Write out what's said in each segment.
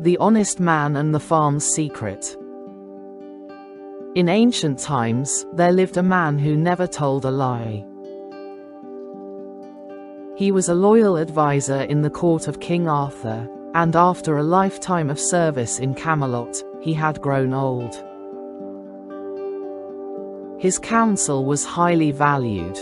The Honest Man and the Farm's Secret. In ancient times, there lived a man who never told a lie. He was a loyal advisor in the court of King Arthur, and after a lifetime of service in Camelot, he had grown old. His counsel was highly valued.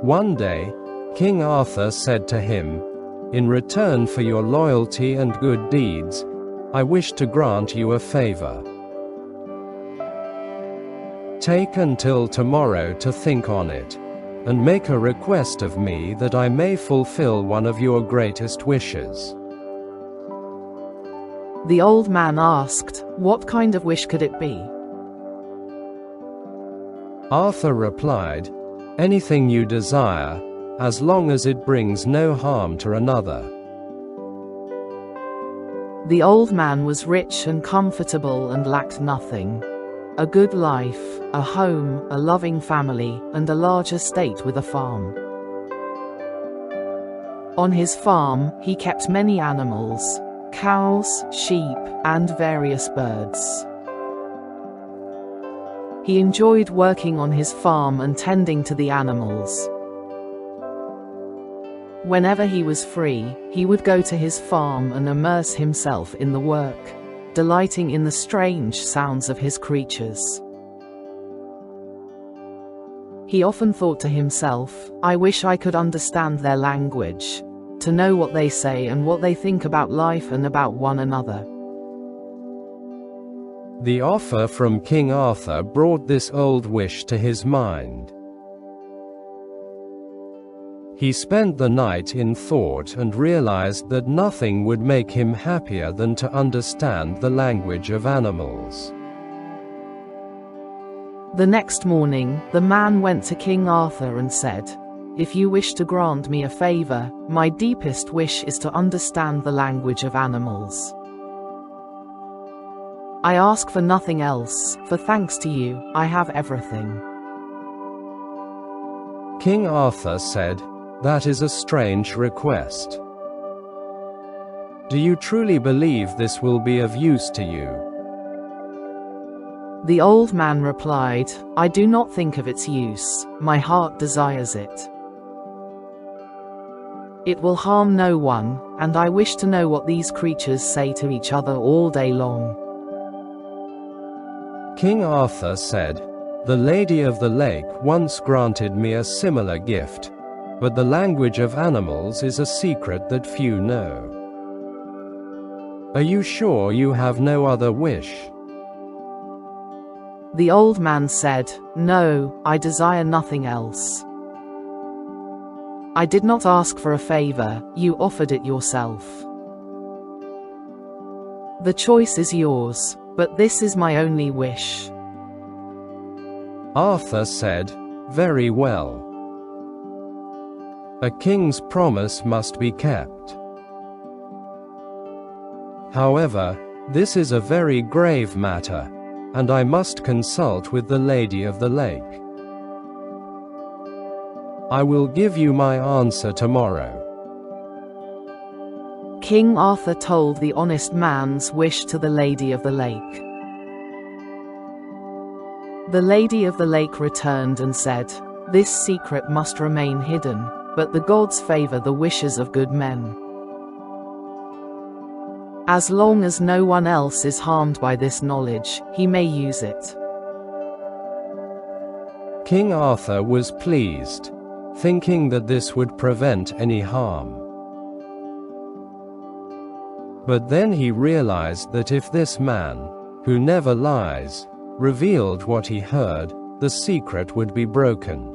One day, King Arthur said to him, "In return for your loyalty and good deeds, I wish to grant you a favor. Take until tomorrow to think on it, and make a request of me that I may fulfill one of your greatest wishes." The old man asked, "What kind of wish could it be?" Arthur replied, "Anything you desire, as long as it brings no harm to another." The old man was rich and comfortable and lacked nothing. A good life, a home, a loving family, and a large estate with a farm. On his farm, he kept many animals, cows, sheep, and various birds. He enjoyed working on his farm and tending to the animals. Whenever he was free, he would go to his farm and immerse himself in the work, delighting in the strange sounds of his creatures. He often thought to himself, "I wish I could understand their language, to know what they say and what they think about life and about one another." The offer from King Arthur brought this old wish to his mind. He spent the night in thought and realized that nothing would make him happier than to understand the language of animals. The next morning, the man went to King Arthur and said, "If you wish to grant me a favor, my deepest wish is to understand the language of animals. I ask for nothing else, for thanks to you, I have everything." King Arthur said, "That is a strange request. Do you truly believe this will be of use to you?" The old man replied, "I do not think of its use, my heart desires it. It will harm no one, and I wish to know what these creatures say to each other all day long." King Arthur said, "The Lady of the Lake once granted me a similar gift, but the language of animals is a secret that few know. Are you sure you have no other wish?" The old man said, "No, I desire nothing else. I did not ask for a favor, you offered it yourself. The choice is yours, but this is my only wish." Arthur said, "Very well. A king's promise must be kept. However, this is a very grave matter, and I must consult with the Lady of the Lake. I will give you my answer tomorrow." King Arthur told the honest man's wish to the Lady of the Lake. The Lady of the Lake returned and said, "This secret must remain hidden, but the gods favor the wishes of good men. As long as no one else is harmed by this knowledge, he may use it." King Arthur was pleased, thinking that this would prevent any harm. But then he realized that if this man, who never lies, revealed what he heard, the secret would be broken.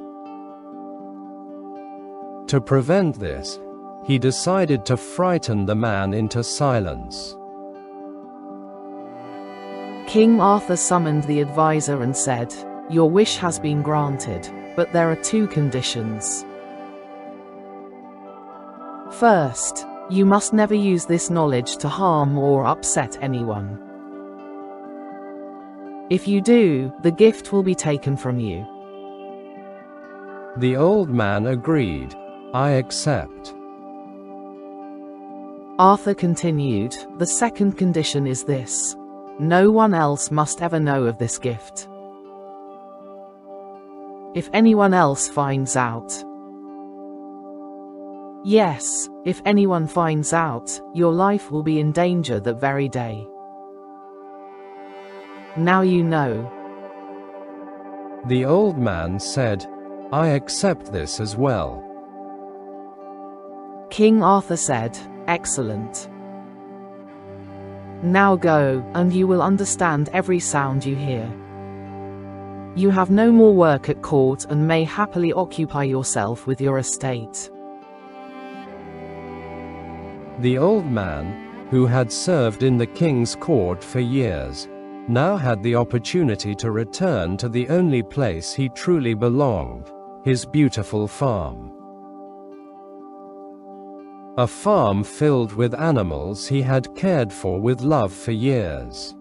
To prevent this, he decided to frighten the man into silence. King Arthur summoned the advisor and said, "Your wish has been granted, but there are two conditions. First, you must never use this knowledge to harm or upset anyone. If you do, the gift will be taken from you." The old man agreed, "I accept." Arthur continued, "The second condition is this. No one else must ever know of this gift. If anyone else finds out, yes, if anyone finds out, your life will be in danger that very day. Now you know." The old man said, "I accept this as well." King Arthur said, "Excellent. Now go, and you will understand every sound you hear. You have no more work at court and may happily occupy yourself with your estate." The old man, who had served in the king's court for years, now had the opportunity to return to the only place he truly belonged, his beautiful farm. A farm filled with animals he had cared for with love for years.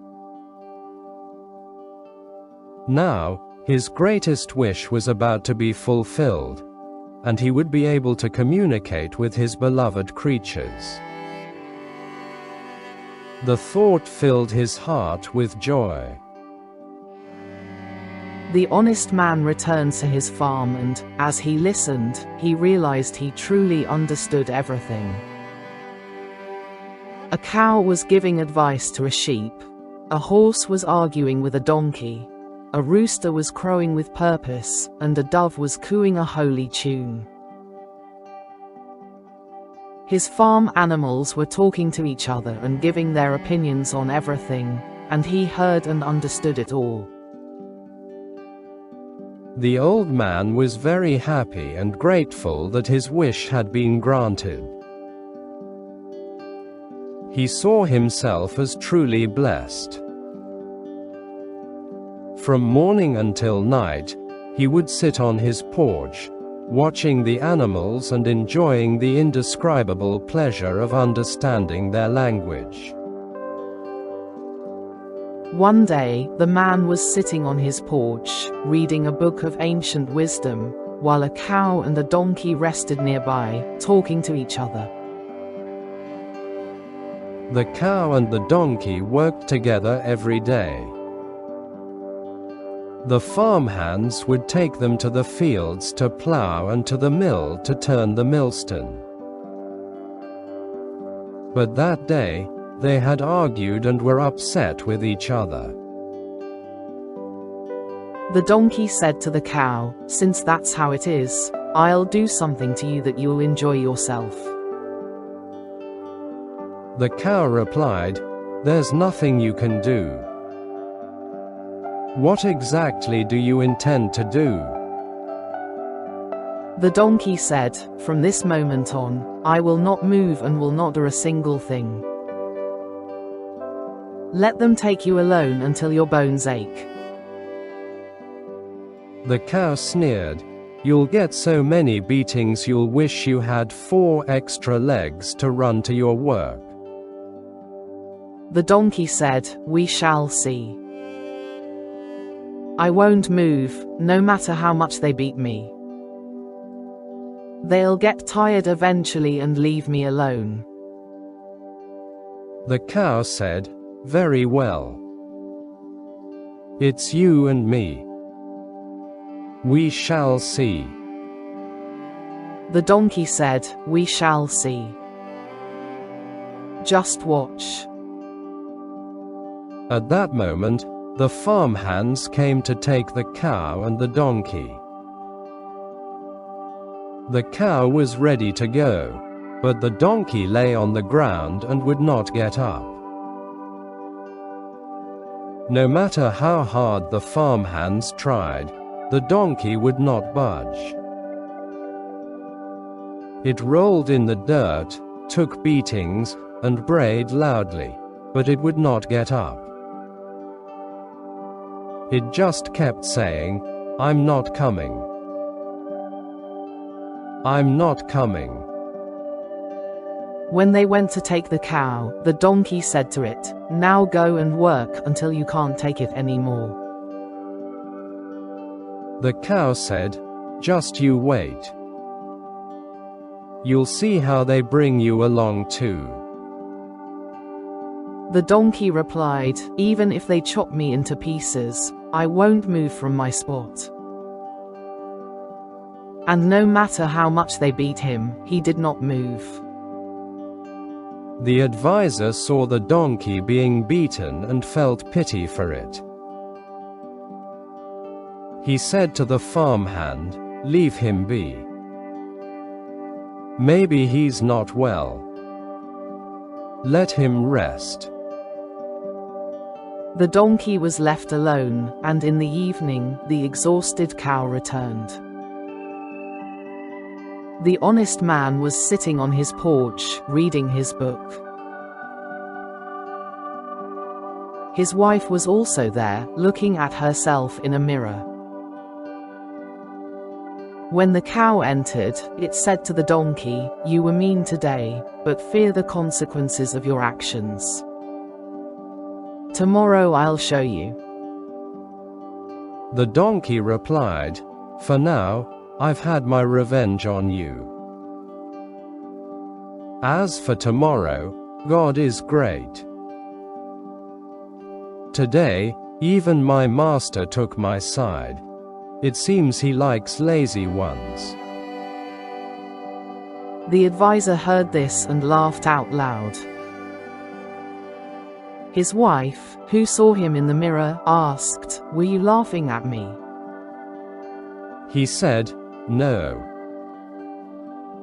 Now, his greatest wish was about to be fulfilled, and he would be able to communicate with his beloved creatures. The thought filled his heart with joy. The honest man returned to his farm and, as he listened, he realized he truly understood everything. A cow was giving advice to a sheep. A horse was arguing with a donkey. A rooster was crowing with purpose, and a dove was cooing a holy tune. His farm animals were talking to each other and giving their opinions on everything, and he heard and understood it all. The old man was very happy and grateful that his wish had been granted. He saw himself as truly blessed. From morning until night, he would sit on his porch, watching the animals and enjoying the indescribable pleasure of understanding their language. One day, the man was sitting on his porch, reading a book of ancient wisdom, while a cow and a donkey rested nearby, talking to each other. The cow and the donkey worked together every day. The farmhands would take them to the fields to plow and to the mill to turn the millstone. But that day, they had argued and were upset with each other. The donkey said to the cow, "Since that's how it is, I'll do something to you that you'll enjoy yourself." The cow replied, "There's nothing you can do." "What exactly do you intend to do?" The donkey said, "From this moment on, I will not move and will not do a single thing. Let them take you alone until your bones ache." The cow sneered, "You'll get so many beatings you'll wish you had 4 extra legs to run to your work." The donkey said, "We shall see. I won't move, no matter how much they beat me. They'll get tired eventually and leave me alone." The cow said, "Very well. It's you and me. We shall see." The donkey said, "We shall see. Just watch." At that moment, the farmhands came to take the cow and the donkey. The cow was ready to go, but the donkey lay on the ground and would not get up. No matter how hard the farmhands tried, the donkey would not budge. It rolled in the dirt, took beatings, and brayed loudly, but it would not get up. It just kept saying, "I'm not coming. I'm not coming." When they went to take the cow, the donkey said to it, "Now go and work until you can't take it anymore." The cow said, "Just you wait. You'll see how they bring you along too." The donkey replied, "Even if they chop me into pieces, I won't move from my spot." And no matter how much they beat him, he did not move. The advisor saw the donkey being beaten and felt pity for it. He said to the farmhand, "Leave him be. Maybe he's not well. Let him rest." The donkey was left alone, and in the evening, the exhausted cow returned. The honest man was sitting on his porch, reading his book. His wife was also there, looking at herself in a mirror. When the cow entered, it said to the donkey, "You were mean today, but fear the consequences of your actions. Tomorrow I'll show you." The donkey replied, "For now, I've had my revenge on you. As for tomorrow, God is great. Today, even my master took my side. It seems he likes lazy ones." The advisor heard this and laughed out loud. His wife, who saw him in the mirror, asked, "Were you laughing at me?" He said, "No."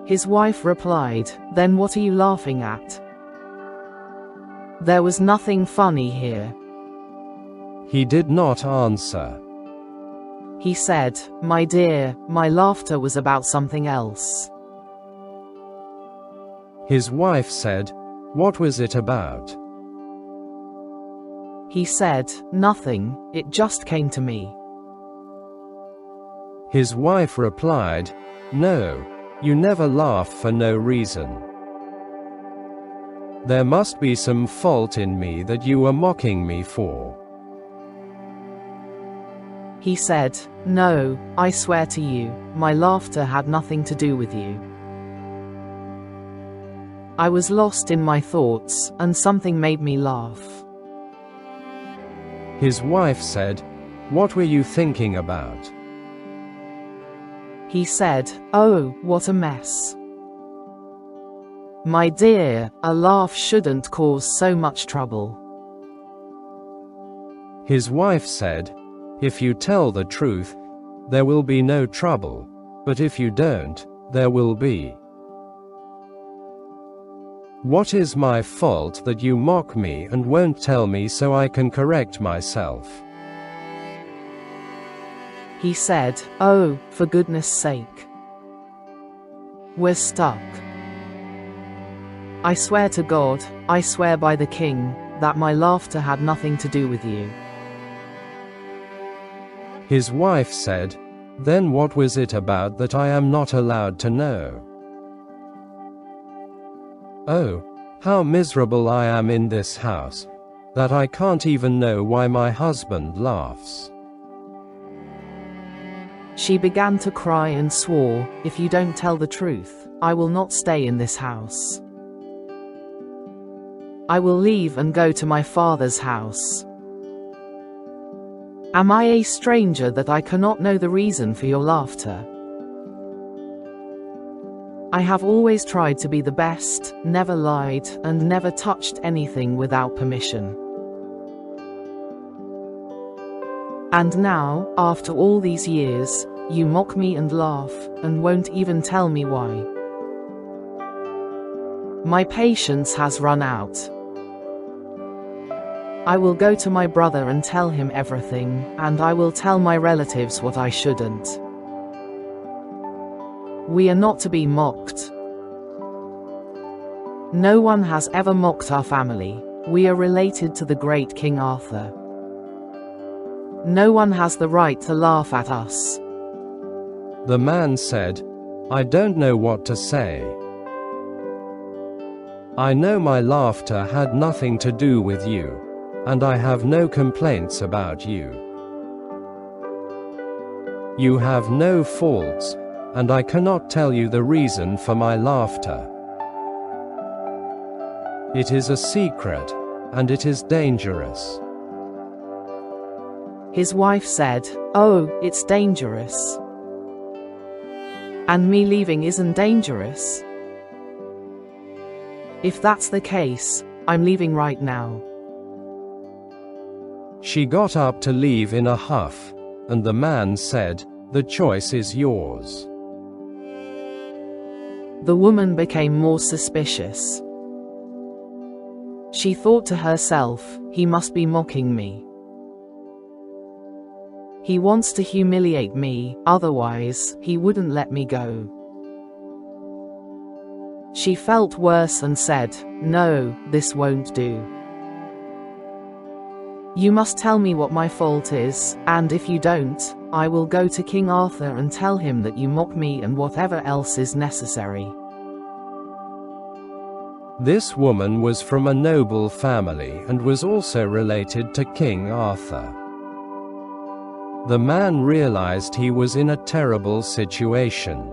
His wife replied, "Then what are you laughing at? There was nothing funny here." He did not answer. He said, "My dear, my laughter was about something else." His wife said, "What was it about?" He said, "Nothing, it just came to me." His wife replied, "No, you never laugh for no reason. There must be some fault in me that you are mocking me for." He said, "No, I swear to you, my laughter had nothing to do with you. I was lost in my thoughts, and something made me laugh." His wife said, "What were you thinking about?" He said, "Oh, what a mess. My dear, a laugh shouldn't cause so much trouble." His wife said, "If you tell the truth, there will be no trouble, but if you don't, there will be. What is my fault that you mock me and won't tell me so I can correct myself?" He said, "Oh, for goodness sake. We're stuck. I swear to God, I swear by the king, that my laughter had nothing to do with you." His wife said, "Then what was it about that I am not allowed to know? Oh, how miserable I am in this house, that I can't even know why my husband laughs." She began to cry and swore, "If you don't tell the truth, I will not stay in this house. I will leave and go to my father's house. Am I a stranger that I cannot know the reason for your laughter? I have always tried to be the best, never lied, and never touched anything without permission. And now, after all these years, you mock me and laugh, and won't even tell me why. My patience has run out. I will go to my brother and tell him everything, and I will tell my relatives what I shouldn't. We are not to be mocked. No one has ever mocked our family. We are related to the great King Arthur. No one has the right to laugh at us." The man said, "I don't know what to say. I know my laughter had nothing to do with you, and I have no complaints about you. You have no faults, and I cannot tell you the reason for my laughter. It is a secret, and it is dangerous. His wife said, "Oh, it's dangerous. And me leaving isn't dangerous? If that's the case, I'm leaving right now." She got up to leave in a huff, and the man said, "The choice is yours." The woman became more suspicious. She thought to herself, "He must be mocking me. He wants to humiliate me, otherwise, he wouldn't let me go." She felt worse and said, "No, this won't do. You must tell me what my fault is, and if you don't, I will go to King Arthur and tell him that you mock me and whatever else is necessary." This woman was from a noble family and was also related to King Arthur. The man realized he was in a terrible situation.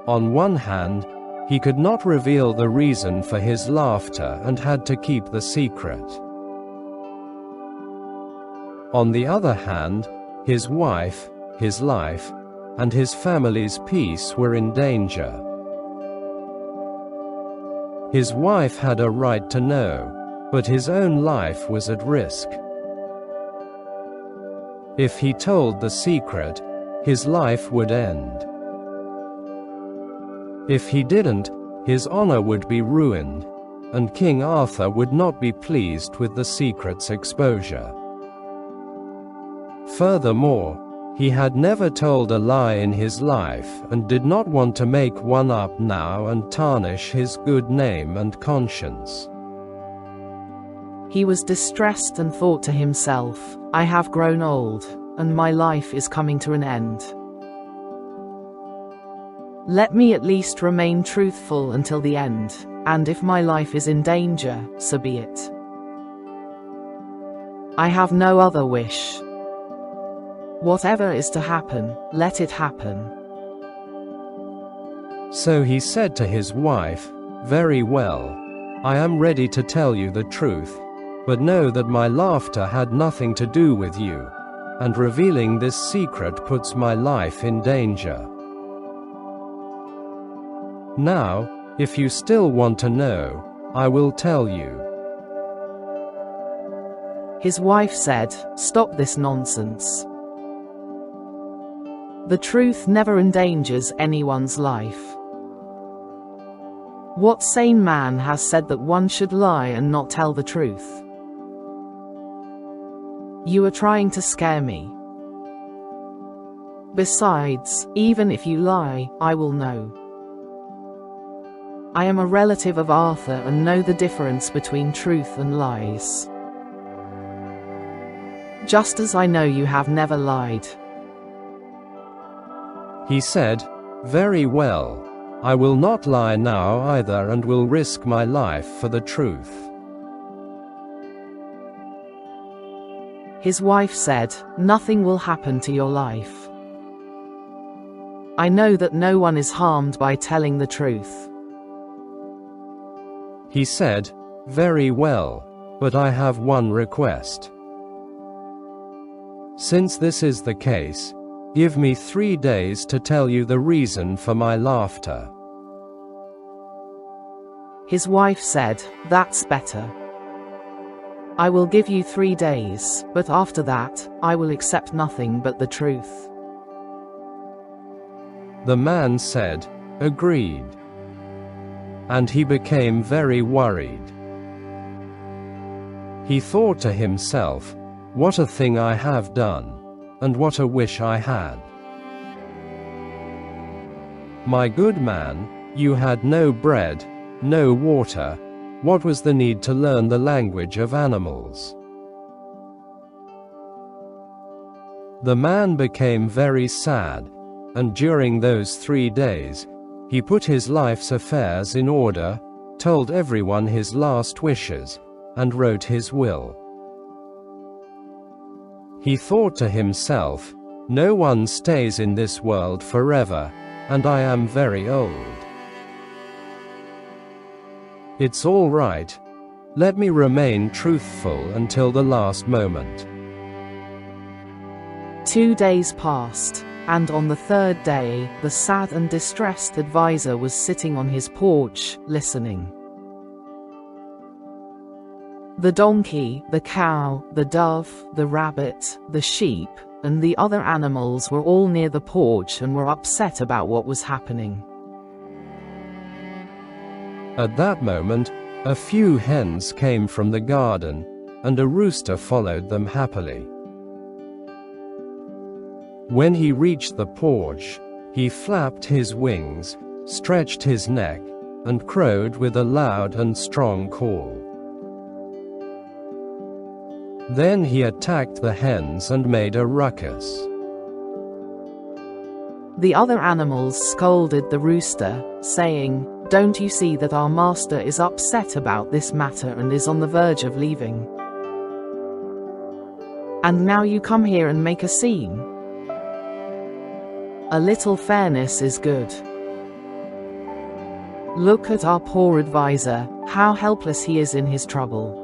On one hand, he could not reveal the reason for his laughter and had to keep the secret. On the other hand, his wife, his life, and his family's peace were in danger. His wife had a right to know, but his own life was at risk. If he told the secret, his life would end. If he didn't, his honor would be ruined, and King Arthur would not be pleased with the secret's exposure. Furthermore, he had never told a lie in his life and did not want to make one up now and tarnish his good name and conscience. He was distressed and thought to himself, "I have grown old, and my life is coming to an end. Let me at least remain truthful until the end, and if my life is in danger, so be it. I have no other wish. Whatever is to happen, let it happen." So he said to his wife, "Very well. I am ready to tell you the truth, but know that my laughter had nothing to do with you, and revealing this secret puts my life in danger. Now, if you still want to know, I will tell you." His wife said, "Stop this nonsense. The truth never endangers anyone's life. What sane man has said that one should lie and not tell the truth? You are trying to scare me. Besides, even if you lie, I will know. I am a relative of Arthur and know the difference between truth and lies. Just as I know you have never lied." He said, "Very well. I will not lie now either and will risk my life for the truth." His wife said, "Nothing will happen to your life. I know that no one is harmed by telling the truth." He said, "Very well, but I have one request. Since this is the case, give me 3 days to tell you the reason for my laughter." His wife said, "That's better. I will give you 3 days, but after that, I will accept nothing but the truth." The man said, "Agreed." And he became very worried. He thought to himself, "What a thing I have done, and what a wish I had. My good man, you had no bread, no water. What was the need to learn the language of animals?" The man became very sad, and during those 3 days, he put his life's affairs in order, told everyone his last wishes, and wrote his will. He thought to himself, "No one stays in this world forever, and I am very old. It's all right. Let me remain truthful until the last moment." 2 days passed, and on the third day, the sad and distressed advisor was sitting on his porch, listening. The donkey, the cow, the dove, the rabbit, the sheep, and the other animals were all near the porch and were upset about what was happening. At that moment, a few hens came from the garden, and a rooster followed them happily. When he reached the porch, he flapped his wings, stretched his neck, and crowed with a loud and strong call. Then he attacked the hens and made a ruckus. The other animals scolded the rooster, saying, "Don't you see that our master is upset about this matter and is on the verge of leaving? And now you come here and make a scene? A little fairness is good. Look at our poor advisor, how helpless he is in his trouble."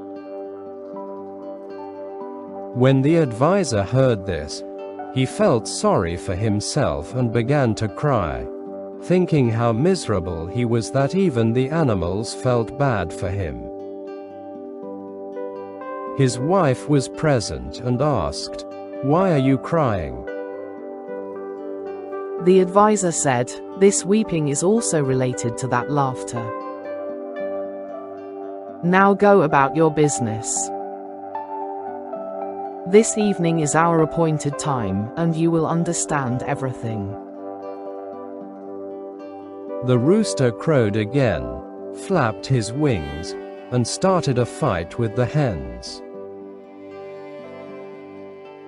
When the advisor heard this, he felt sorry for himself and began to cry, thinking how miserable he was that even the animals felt bad for him. His wife was present and asked, "Why are you crying?" The advisor said, "This weeping is also related to that laughter. Now go about your business. This evening is our appointed time, and you will understand everything." The rooster crowed again, flapped his wings, and started a fight with the hens.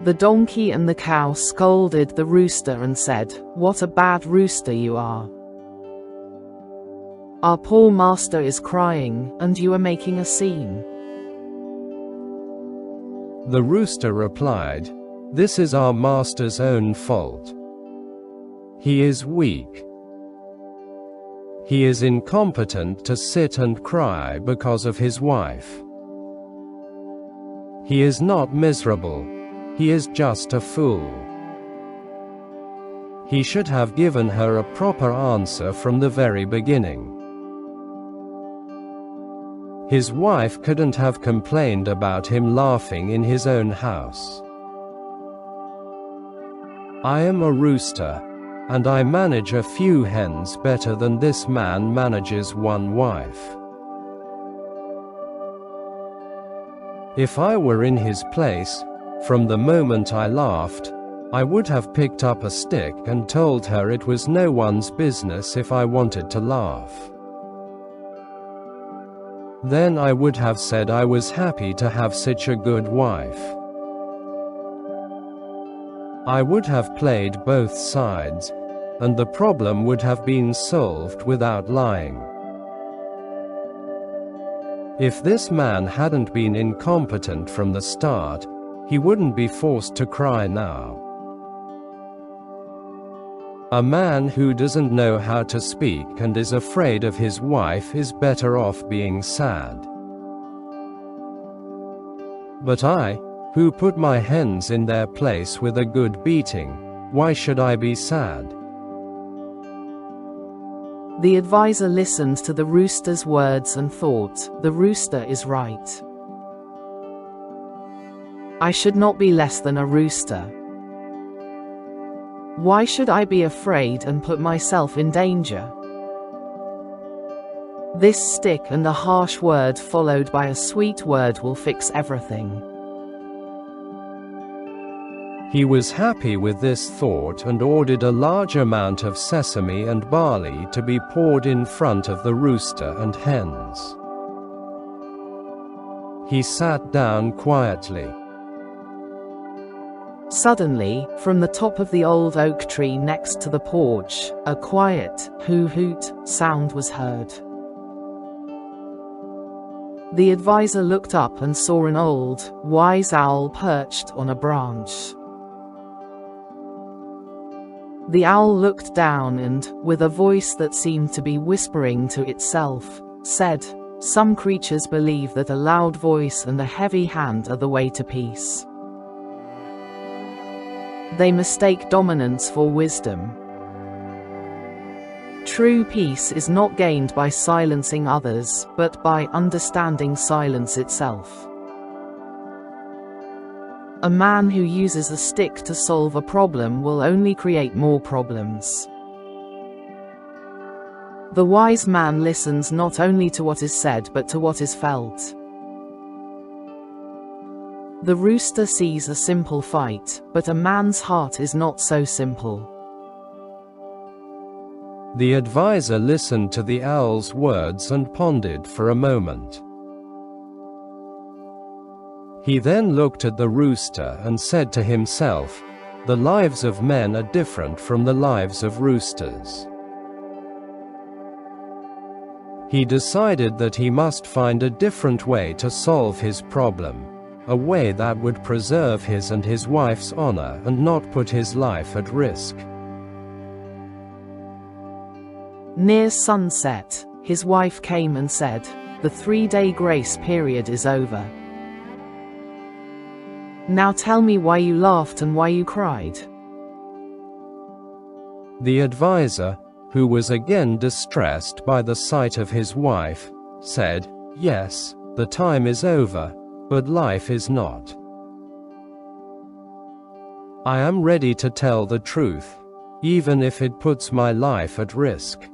The donkey and the cow scolded the rooster and said, "What a bad rooster you are. Our poor master is crying, and you are making a scene." The rooster replied, "This is our master's own fault. He is weak. He is incompetent to sit and cry because of his wife. He is not miserable. He is just a fool. He should have given her a proper answer from the very beginning." His wife couldn't have complained about him laughing in his own house. "I am a rooster, and I manage a few hens better than this man manages one wife. If I were in his place, from the moment I laughed, I would have picked up a stick and told her it was no one's business if I wanted to laugh. Then I would have said I was happy to have such a good wife. I would have played both sides, and the problem would have been solved without lying. If this man hadn't been incompetent from the start, he wouldn't be forced to cry now. A man who doesn't know how to speak and is afraid of his wife is better off being sad. But I, who put my hens in their place with a good beating, why should I be sad?" The advisor listened to the rooster's words and thought, "The rooster is right. I should not be less than a rooster. Why should I be afraid and put myself in danger? This stick and a harsh word followed by a sweet word will fix everything." He was happy with this thought and ordered a large amount of sesame and barley to be poured in front of the rooster and hens. He sat down quietly. Suddenly, from the top of the old oak tree next to the porch, a quiet, hoo-hoot sound was heard. The advisor looked up and saw an old, wise owl perched on a branch. The owl looked down and, with a voice that seemed to be whispering to itself, said, Some creatures believe that a loud voice and a heavy hand are the way to peace. They mistake dominance for wisdom. True peace is not gained by silencing others, but by understanding silence itself. A man who uses a stick to solve a problem will only create more problems. The wise man listens not only to what is said but to what is felt. The rooster sees a simple fight, but a man's heart is not so simple. The advisor listened to the owl's words and pondered for a moment. He then looked at the rooster and said to himself, "The lives of men are different from the lives of roosters." He decided that he must find a different way to solve his problem, a way that would preserve his and his wife's honor and not put his life at risk. Near sunset, his wife came and said, "The 3-day grace period is over. Now tell me why you laughed and why you cried." The advisor, who was again distressed by the sight of his wife, said, "Yes, the time is over, but life is not. I am ready to tell the truth, even if it puts my life at risk.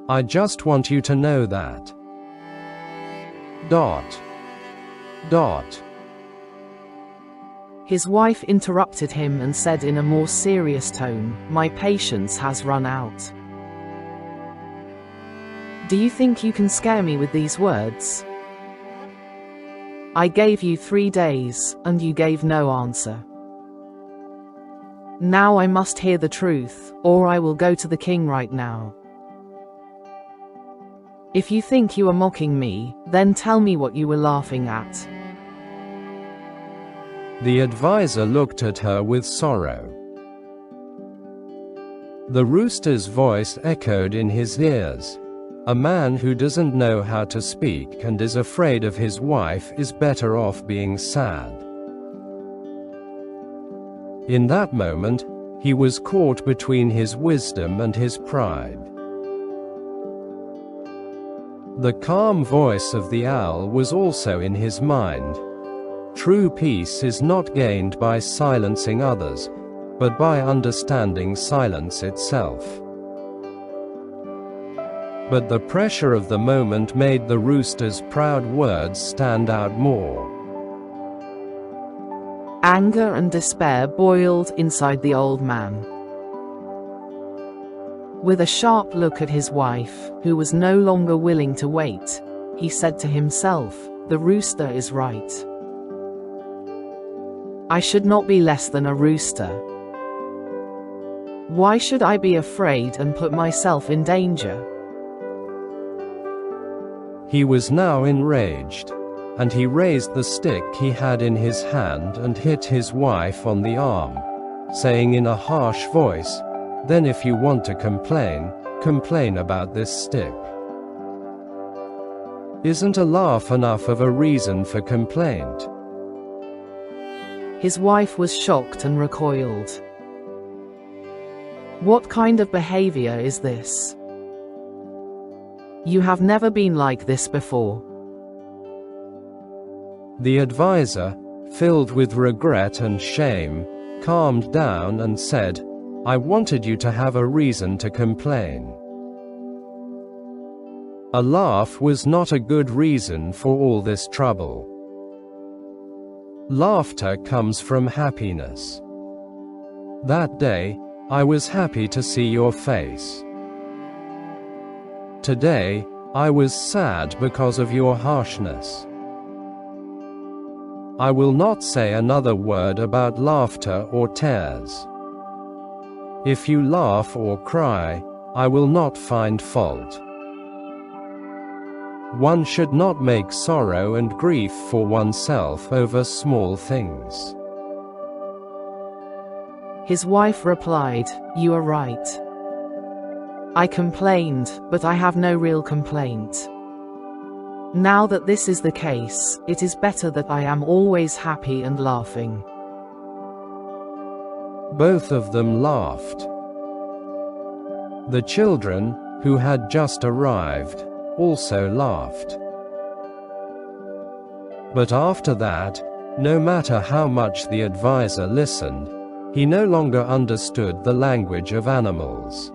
I just want you to know that. ... His wife interrupted him and said in a more serious tone, "My patience has run out. Do you think you can scare me with these words? I gave you 3 days, and you gave no answer. Now I must hear the truth, or I will go to the king right now. If you think you are mocking me, then tell me what you were laughing at." The advisor looked at her with sorrow. The rooster's voice echoed in his ears. A man who doesn't know how to speak and is afraid of his wife is better off being sad. In that moment, he was caught between his wisdom and his pride. The calm voice of the owl was also in his mind. True peace is not gained by silencing others, but by understanding silence itself. But the pressure of the moment made the rooster's proud words stand out more. Anger and despair boiled inside the old man. With a sharp look at his wife, who was no longer willing to wait, he said to himself, "The rooster is right. I should not be less than a rooster. Why should I be afraid and put myself in danger?" He was now enraged, and he raised the stick he had in his hand and hit his wife on the arm, saying in a harsh voice, "Then if you want to complain, complain about this stick. Isn't a laugh enough of a reason for complaint?" His wife was shocked and recoiled. "What kind of behavior is this? You have never been like this before." The advisor, filled with regret and shame, calmed down and said, "I wanted you to have a reason to complain. A laugh was not a good reason for all this trouble. Laughter comes from happiness. That day, I was happy to see your face. Today, I was sad because of your harshness. I will not say another word about laughter or tears. If you laugh or cry, I will not find fault. One should not make sorrow and grief for oneself over small things." His wife replied, "You are right. I complained, but I have no real complaint. Now that this is the case, it is better that I am always happy and laughing." Both of them laughed. The children, who had just arrived, also laughed. But after that, no matter how much the advisor listened, he no longer understood the language of animals.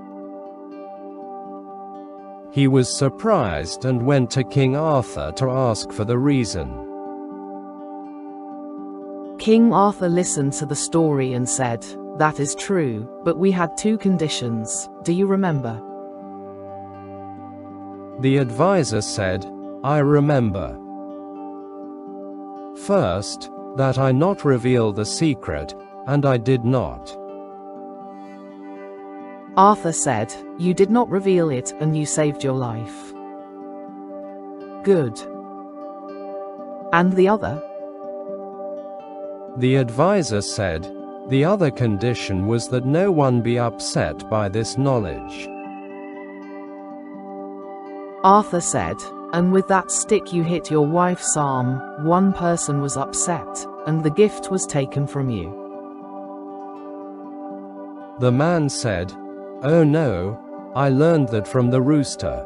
He was surprised and went to King Arthur to ask for the reason. King Arthur listened to the story and said, "That is true, but we had two conditions. Do you remember?" The advisor said, "I remember. First, that I not reveal the secret, and I did not." Arthur said, "You did not reveal it, and you saved your life." "Good. And the other?" The advisor said, "The other condition was that no one be upset by this knowledge." Arthur said, "And with that stick you hit your wife's arm, one person was upset, and the gift was taken from you." The man said, "Oh no, I learned that from the rooster."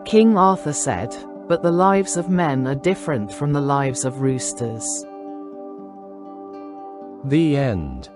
King Arthur said, "But the lives of men are different from the lives of roosters." The end.